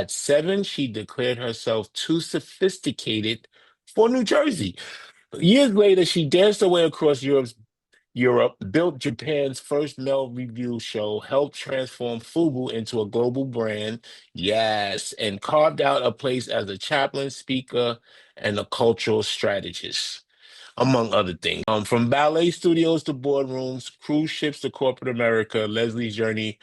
At 7, she declared herself too sophisticated for New Jersey. Years later, she danced her way across Europe, built Japan's first male revue show, helped transform FUBU into a global brand, yes, and carved out a place as a chaplain, speaker, and a cultural strategist, among other things. From ballet studios to boardrooms, cruise ships to corporate America, Leslie's journey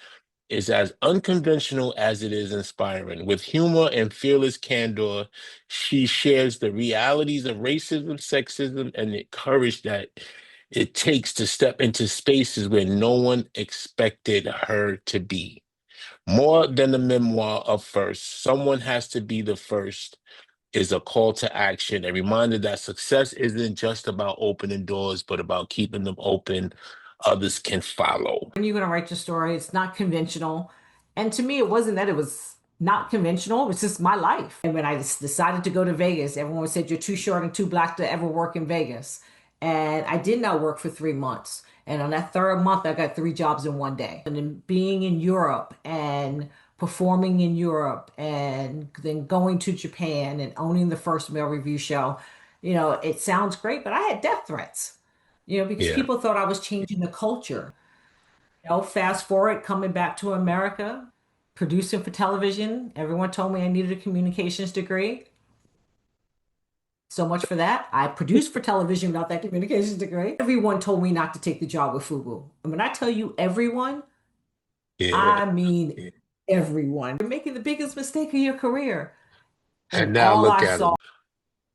is as unconventional as it is inspiring. With humor and fearless candor, she shares the realities of racism, sexism, and the courage that it takes to step into spaces where no one expected her to be. More than a memoir of first, someone has to be the first is a call to action, a reminder that success isn't just about opening doors, but about keeping them open. Others can follow. When you're going to write your story, it's not conventional. And to me, it wasn't that it was not conventional, it was just my life. And when I decided to go to Vegas, everyone said, you're too short and too black to ever work in Vegas. And I did not work for 3 months. And on that third month, I got 3 jobs in one day. And then being in Europe and performing in Europe and then going to Japan and owning the first male review show, it sounds great, but I had death threats, because Yeah. people thought I was changing the culture. Fast forward, coming back to America, producing for television. Everyone told me I needed a communications degree. So much for that. I produced for television without that communications degree. Everyone told me not to take the job with FUBU. And when I tell you everyone, Yeah. I mean Yeah. everyone. You're making the biggest mistake of your career. And And now all look I at saw, them.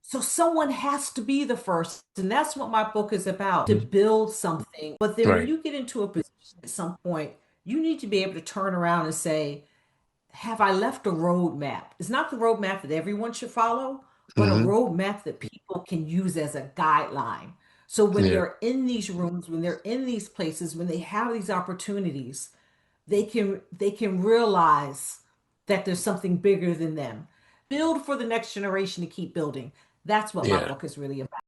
so someone has to be the first. And that's what my book is about, to build something. But then when Right. you get into a position at some point, you need to be able to turn around and say, have I left a roadmap? It's not the roadmap that everyone should follow, but a Hmm. roadmap that people can use as a guideline. So when Yeah. they're in these rooms, when they're in these places, when they have these opportunities, they can realize that there's something bigger than them. Build for the next generation to keep building. That's what my Yeah. book is really about.